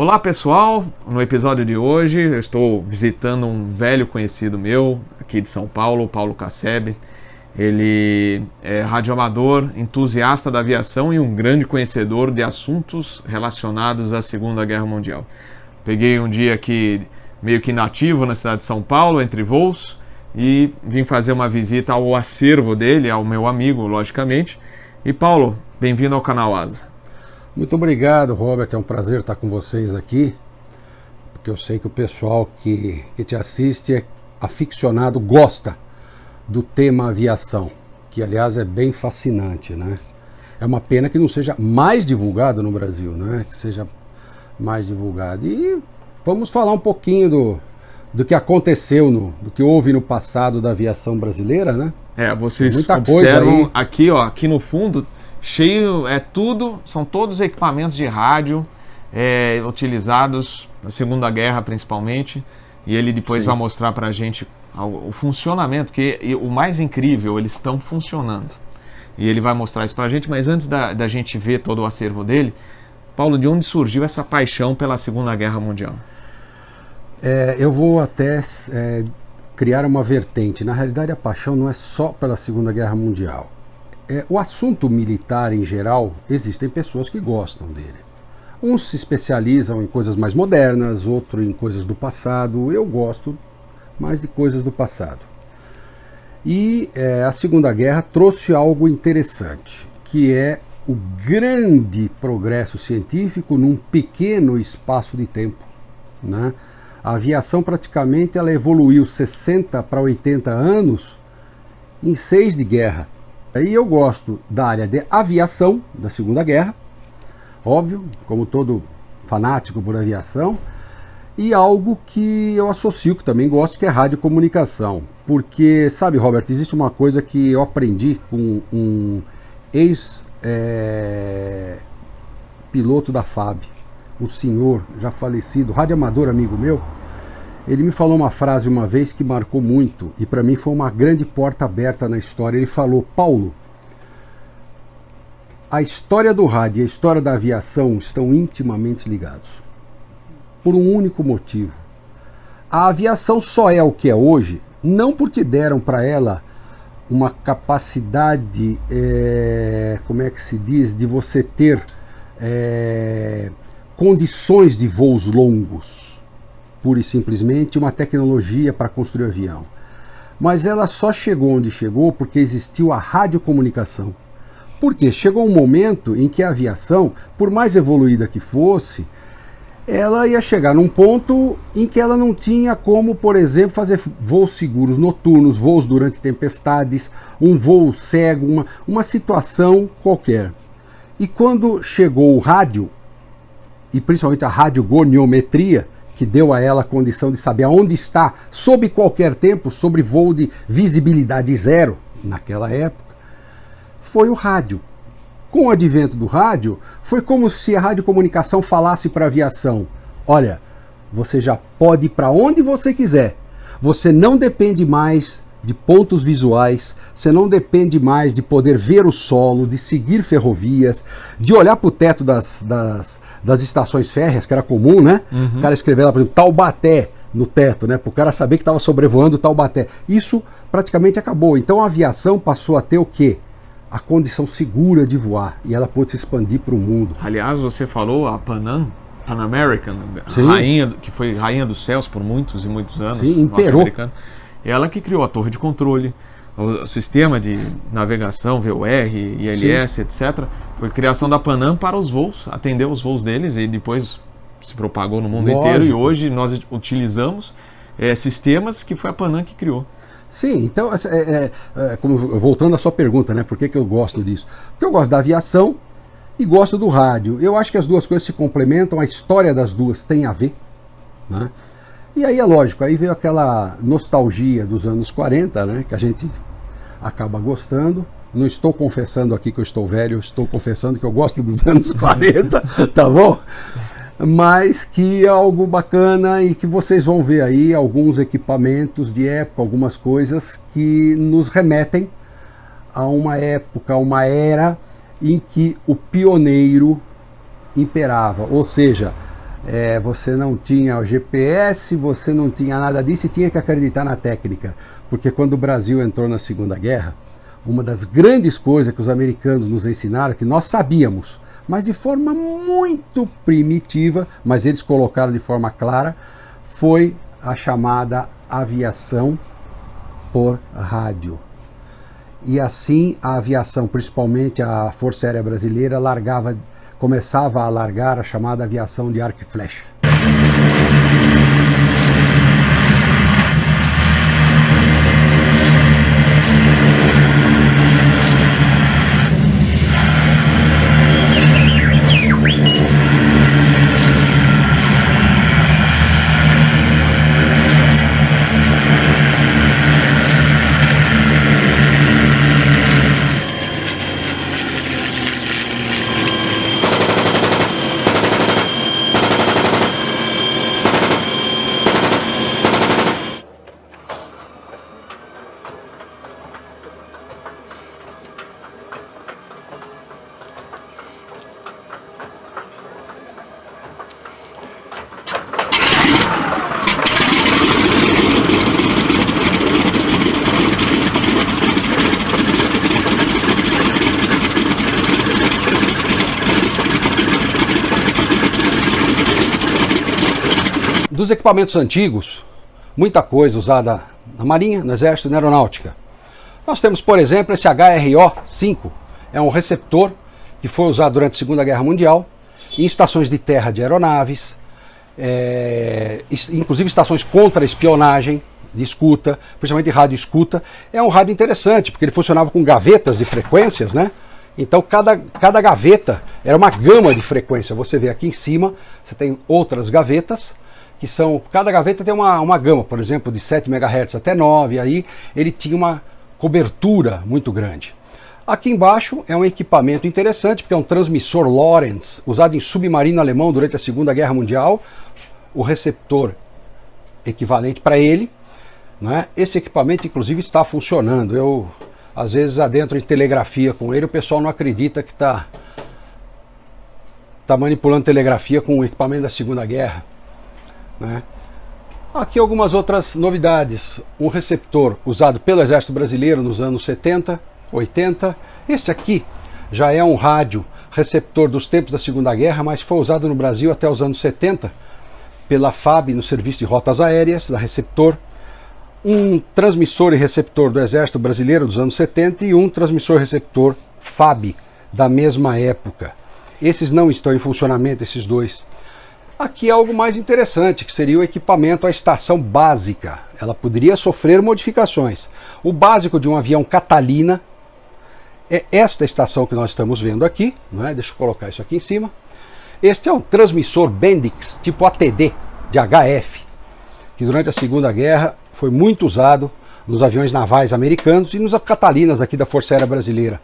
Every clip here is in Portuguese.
Olá pessoal, no episódio de hoje eu estou visitando um velho conhecido meu aqui de São Paulo, Paulo Casseb. Ele é radioamador, entusiasta da aviação e um grande conhecedor de assuntos relacionados à Segunda Guerra Mundial. Peguei um dia aqui meio que inativo na cidade de São Paulo, entre voos, e vim fazer uma visita ao acervo dele, ao meu amigo, logicamente. E Paulo, bem-vindo ao canal Asa. Muito obrigado, Robert, é um prazer estar com vocês aqui, porque eu sei que o pessoal que te assiste é aficionado, gosta do tema aviação, que aliás é bem fascinante, né? É uma pena que não seja mais divulgado no Brasil, né? Que seja mais divulgado. E vamos falar um pouquinho do que aconteceu, do que houve no passado da aviação brasileira, né? Vocês muita observam coisa aí. aqui, ó, aqui no fundo, cheio, são todos equipamentos de rádio utilizados na Segunda Guerra principalmente, e ele depois vai mostrar pra gente o funcionamento, que o mais incrível, eles estão funcionando. E ele vai mostrar isso pra gente, mas antes da gente ver todo o acervo dele, Paulo, de onde surgiu essa paixão pela Segunda Guerra Mundial? Eu vou até criar uma vertente. Na realidade, a paixão não é só pela Segunda Guerra Mundial. O assunto militar em geral, existem pessoas que gostam dele. Uns se especializam em coisas mais modernas, outros em coisas do passado. Eu gosto mais de coisas do passado. E a Segunda Guerra trouxe algo interessante, que é o grande progresso científico num pequeno espaço de tempo, né? A aviação praticamente ela evoluiu 60 para 80 anos em 6 de guerra. Aí eu gosto da área de aviação da Segunda Guerra, óbvio, como todo fanático por aviação, e algo que eu associo, que também gosto, que é radiocomunicação. Porque, sabe, Robert, existe uma coisa que eu aprendi com um ex-piloto da FAB, um senhor já falecido, radioamador amigo meu. Ele me falou uma frase uma vez que marcou muito, e para mim foi uma grande porta aberta na história. Ele falou: Paulo, a história do rádio e a história da aviação estão intimamente ligados, por um único motivo. A aviação só é o que é hoje, não porque deram para ela uma capacidade, como é que se diz, de você ter condições de voos longos, pura e simplesmente uma tecnologia para construir avião. Mas ela só chegou onde chegou porque existiu a radiocomunicação. Porque chegou um momento em que a aviação, por mais evoluída que fosse, ela ia chegar num ponto em que ela não tinha como, por exemplo, fazer voos seguros noturnos, voos durante tempestades, um voo cego, uma situação qualquer. E quando chegou o rádio, e principalmente a radiogoniometria, que deu a ela a condição de saber aonde está, sob qualquer tempo, sobre voo de visibilidade zero, naquela época, foi o rádio. Com o advento do rádio, foi como se a radiocomunicação falasse para a aviação: olha, você já pode ir para onde você quiser, você não depende mais de pontos visuais, você não depende mais de poder ver o solo, de seguir ferrovias, de olhar para o teto das estações férreas, que era comum, né? O cara escrever lá, por exemplo, Taubaté no teto, né? Para o cara saber que estava sobrevoando Taubaté. Isso praticamente acabou. Então a aviação passou a ter o quê? A condição segura de voar, e ela pôde se expandir para o mundo. Aliás, você falou a Pan American, que foi rainha dos céus por muitos e muitos anos. Sim, imperou. Ela que criou a torre de controle, o sistema de navegação, VOR, ILS, etc. Foi criação da Pan Am para os voos, atendeu os voos deles e depois se propagou no mundo inteiro. E hoje nós utilizamos sistemas que foi a Pan Am que criou. Sim, então, voltando à sua pergunta, né, por que eu gosto disso? Porque eu gosto da aviação e gosto do rádio. Eu acho que as duas coisas se complementam, a história das duas tem a ver, né? E aí é lógico, aí veio aquela nostalgia dos anos 40, né, que a gente acaba gostando. Não estou confessando aqui que eu estou velho, estou confessando que eu gosto dos anos 40, tá bom? Mas que é algo bacana e que vocês vão ver aí alguns equipamentos de época, algumas coisas que nos remetem a uma época, uma era em que o pioneiro imperava, ou seja, você não tinha o GPS, você não tinha nada disso e tinha que acreditar na técnica. Porque quando o Brasil entrou na Segunda Guerra, uma das grandes coisas que os americanos nos ensinaram, que nós sabíamos, mas de forma muito primitiva, mas eles colocaram de forma clara, foi a chamada aviação por rádio. E assim a aviação, principalmente a Força Aérea Brasileira, começava a largar a chamada aviação de arco e flecha. Dos equipamentos antigos, muita coisa usada na Marinha, no Exército e na Aeronáutica. Nós temos, por exemplo, esse HRO-5, é um receptor que foi usado durante a Segunda Guerra Mundial, em estações de terra de aeronaves, inclusive estações contra espionagem, de escuta, principalmente de rádio escuta. É um rádio interessante, porque ele funcionava com gavetas de frequências, né? Então cada gaveta era uma gama de frequência. Você vê aqui em cima, você tem outras gavetas, que são, cada gaveta tem uma gama, por exemplo, de 7 MHz até 9, aí ele tinha uma cobertura muito grande. Aqui embaixo é um equipamento interessante, porque é um transmissor Lorentz, usado em submarino alemão durante a Segunda Guerra Mundial, o receptor equivalente para ele, né? Esse equipamento inclusive está funcionando. Eu às vezes adentro em telegrafia com ele, o pessoal não acredita que está manipulando telegrafia com o equipamento da Segunda Guerra, né? Aqui algumas outras novidades. Um receptor usado pelo Exército Brasileiro nos anos 70, 80. Este aqui já é um rádio receptor dos tempos da Segunda Guerra, mas foi usado no Brasil até os anos 70 pela FAB no Serviço de Rotas Aéreas, da Receptor. Um transmissor e receptor do Exército Brasileiro dos anos 70 e um transmissor e receptor FAB da mesma época. Esses não estão em funcionamento, esses dois. Aqui é algo mais interessante, que seria o equipamento, a estação básica. Ela poderia sofrer modificações. O básico de um avião Catalina é esta estação que nós estamos vendo aqui, não é? Deixa eu colocar isso aqui em cima. Este é um transmissor Bendix, tipo ATD, de HF, que durante a Segunda Guerra foi muito usado nos aviões navais americanos e nos Catalinas aqui da Força Aérea Brasileira.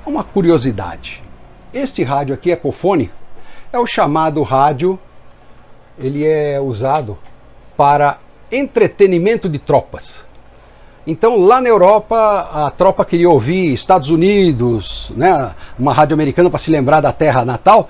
Uma curiosidade, este rádio aqui, Ecofone, é o chamado rádio, ele é usado para entretenimento de tropas. Então lá na Europa a tropa queria ouvir Estados Unidos, né, uma rádio americana para se lembrar da terra natal,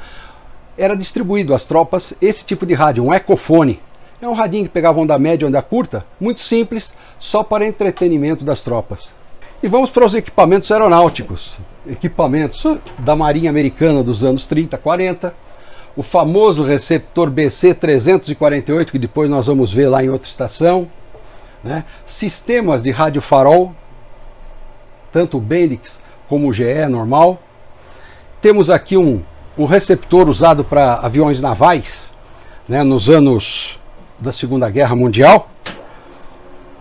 era distribuído às tropas esse tipo de rádio, um Ecofone. É um radinho que pegava onda média, onda curta, muito simples, só para entretenimento das tropas. E vamos para os equipamentos aeronáuticos. Equipamentos da Marinha Americana dos anos 30, 40. O famoso receptor BC-348, que depois nós vamos ver lá em outra estação, né? Sistemas de rádio farol, tanto o Bendix como o GE normal. Temos aqui um um receptor usado para aviões navais, né, nos anos da Segunda Guerra Mundial.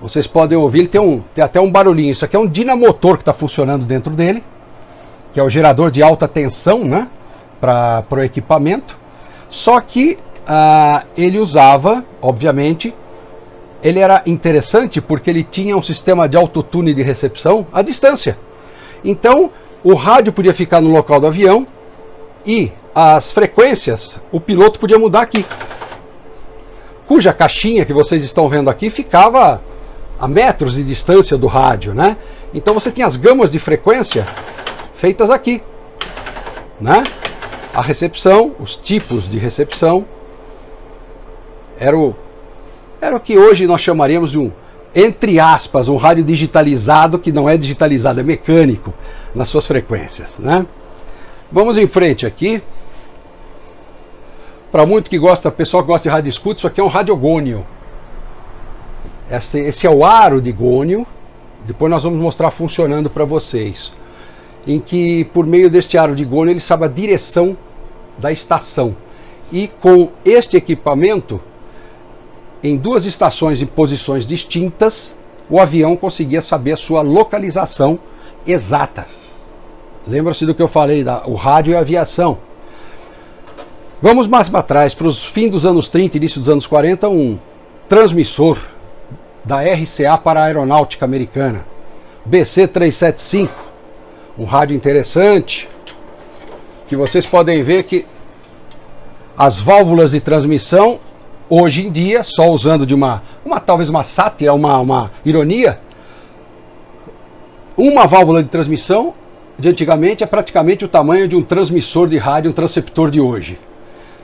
Vocês podem ouvir, ele tem até um barulhinho. Isso aqui é um dinamotor que está funcionando dentro dele, que é o gerador de alta tensão, né, para o equipamento. Só que ele usava, obviamente, ele era interessante porque ele tinha um sistema de autotune de recepção à distância. Então, o rádio podia ficar no local do avião e as frequências o piloto podia mudar aqui. Cuja caixinha que vocês estão vendo aqui ficava a metros de distância do rádio, né? Então você tinha as gamas de frequência feitas aqui, né? A recepção, os tipos de recepção, era o que hoje nós chamaríamos de entre aspas, um rádio digitalizado, que não é digitalizado, é mecânico nas suas frequências, né? Vamos em frente aqui. Para muito que gosta, pessoal que gosta de rádio escuta, isso aqui é um radiogônio. Esse é o aro de gônio. Depois nós vamos mostrar funcionando para vocês. Em que, por meio deste aro de gônio, ele sabe a direção da estação. E com este equipamento, em duas estações em posições distintas, o avião conseguia saber a sua localização exata. Lembra-se do que eu falei, o rádio e a aviação. Vamos mais para trás, para os fins dos anos 30 e início dos anos 40, um transmissor da RCA para a aeronáutica americana, BC-375, um rádio interessante, que vocês podem ver que as válvulas de transmissão, hoje em dia, só usando de talvez uma sátira, uma ironia, uma válvula de transmissão de antigamente é praticamente o tamanho de um transmissor de rádio, um transceptor de hoje.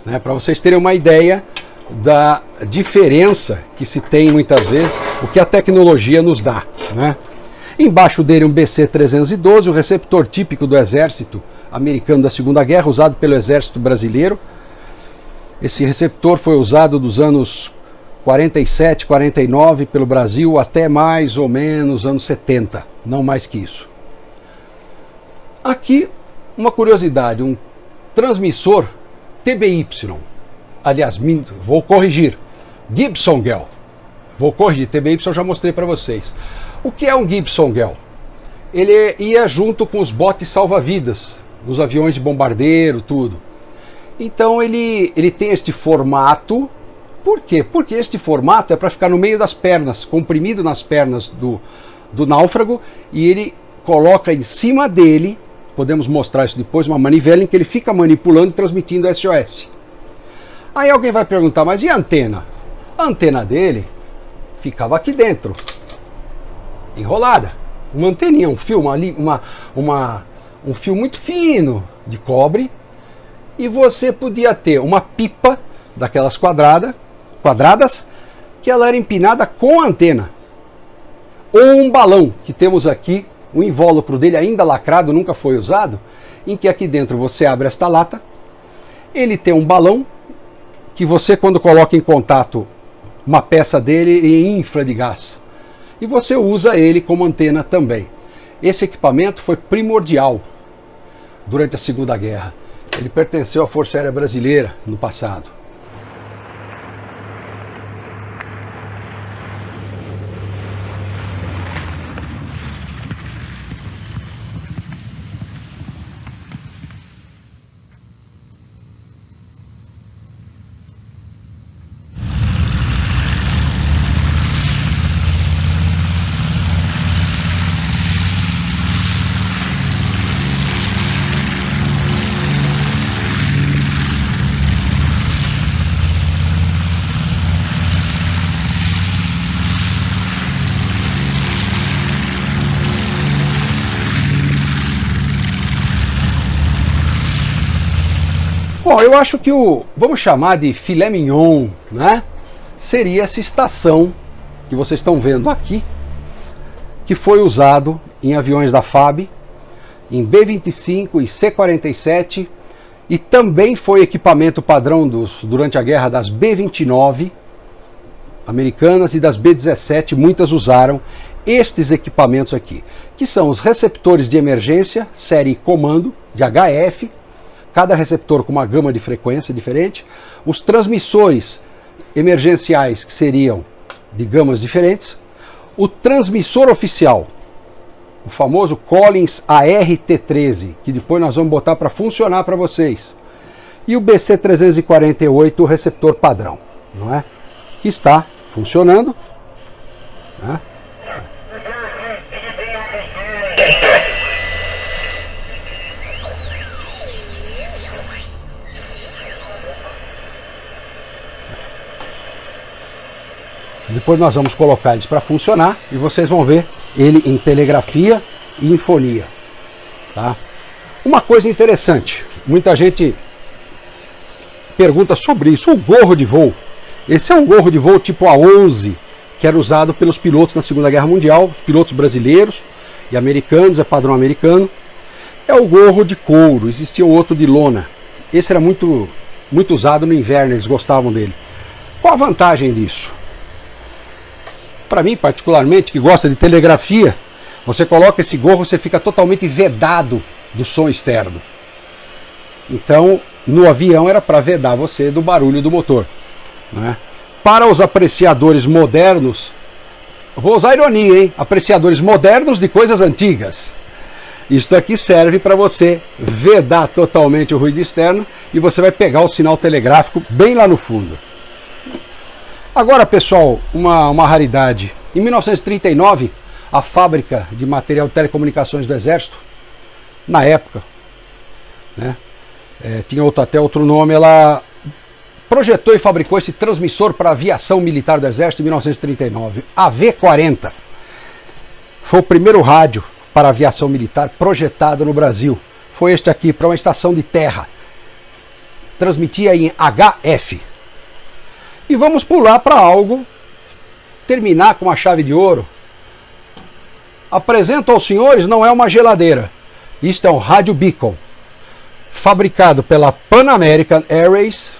Né? Para vocês terem uma ideia da diferença que se tem muitas vezes, o que a tecnologia nos dá. Né? Embaixo dele um BC-312, o receptor típico do exército americano da Segunda Guerra, usado pelo exército brasileiro. Esse receptor foi usado dos anos 47, 49 pelo Brasil até mais ou menos anos 70, não mais que isso. Aqui uma curiosidade, um transmissor TBY, aliás, vou corrigir, Gibson Gell. Vou corrigir, TBY eu já mostrei para vocês. O que é um Gibson Gell? Ele ia junto com os botes salva-vidas, dos aviões de bombardeiro, tudo. Então ele tem este formato. Por quê? Porque este formato é para ficar no meio das pernas, comprimido nas pernas do náufrago, e ele coloca em cima dele, podemos mostrar isso depois, uma manivela em que ele fica manipulando e transmitindo SOS. Aí alguém vai perguntar, mas e a antena? A antena dele ficava aqui dentro, enrolada. Uma anteninha, um fio, um fio muito fino de cobre, e você podia ter uma pipa daquelas quadradas, que ela era empinada com a antena. Ou um balão, que temos aqui, o invólucro dele ainda lacrado, nunca foi usado, em que aqui dentro você abre esta lata, ele tem um balão, que você quando coloca em contato uma peça dele, ele infla de gás. E você usa ele como antena também. Esse equipamento foi primordial durante a Segunda Guerra. Ele pertenceu à Força Aérea Brasileira no passado. Bom, eu acho que vamos chamar de filé mignon, né? Seria essa estação que vocês estão vendo aqui, que foi usado em aviões da FAB, em B-25 e C-47, e também foi equipamento padrão durante a guerra das B-29 americanas e das B-17, muitas usaram estes equipamentos aqui, que são os receptores de emergência, série comando, de HF, cada receptor com uma gama de frequência diferente, os transmissores emergenciais, que seriam de gamas diferentes, o transmissor oficial, o famoso Collins ART13, que depois nós vamos botar para funcionar para vocês, e o BC348, o receptor padrão, não é? Que está funcionando, né? Depois nós vamos colocar eles para funcionar e vocês vão ver ele em telegrafia e em fonia. Tá? Uma coisa interessante, muita gente pergunta sobre isso, o gorro de voo. Esse é um gorro de voo tipo A11, que era usado pelos pilotos na Segunda Guerra Mundial, pilotos brasileiros e americanos, é padrão americano. É o gorro de couro, existia outro de lona. Esse era muito usado no inverno, eles gostavam dele. Qual a vantagem disso? Para mim, particularmente, que gosta de telegrafia, você coloca esse gorro, você fica totalmente vedado do som externo. Então, no avião era para vedar você do barulho do motor, né? Para os apreciadores modernos, vou usar ironia, hein? Apreciadores modernos de coisas antigas. Isto aqui serve para você vedar totalmente o ruído externo e você vai pegar o sinal telegráfico bem lá no fundo. Agora, pessoal, uma raridade. Em 1939, a fábrica de material de telecomunicações do Exército, na época, né, tinha até outro nome, ela projetou e fabricou esse transmissor para a aviação militar do Exército em 1939, AV-40. Foi o primeiro rádio para a aviação militar projetado no Brasil. Foi este aqui, para uma estação de terra. Transmitia em HF. E vamos pular para algo, terminar com uma chave de ouro. Apresento aos senhores, não é uma geladeira. Isto é um rádio beacon, fabricado pela Pan American Airways.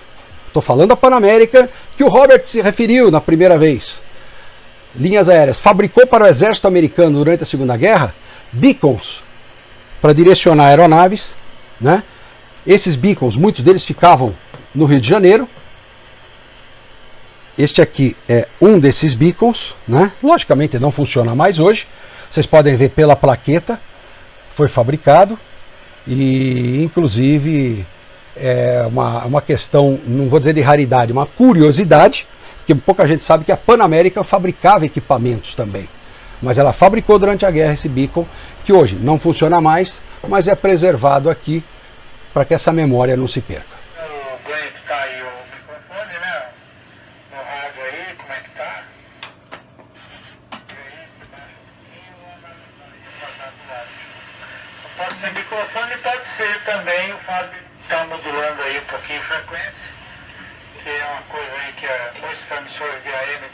Estou falando da Pan American, que o Robert se referiu na primeira vez. Linhas aéreas. Fabricou para o exército americano durante a Segunda Guerra beacons para direcionar aeronaves, né? Esses beacons, muitos deles ficavam no Rio de Janeiro. Este aqui é um desses beacons, né? Logicamente não funciona mais hoje. Vocês podem ver pela plaqueta, foi fabricado e inclusive é uma questão, não vou dizer de raridade, uma curiosidade, porque pouca gente sabe que a Pan American fabricava equipamentos também. Mas ela fabricou durante a guerra esse beacon, que hoje não funciona mais, mas é preservado aqui para que essa memória não se perca. Pode ser microfone, pode ser também o fato de estar modulando aí um pouquinho a frequência, que é uma coisa aí que muitos transmissores de AM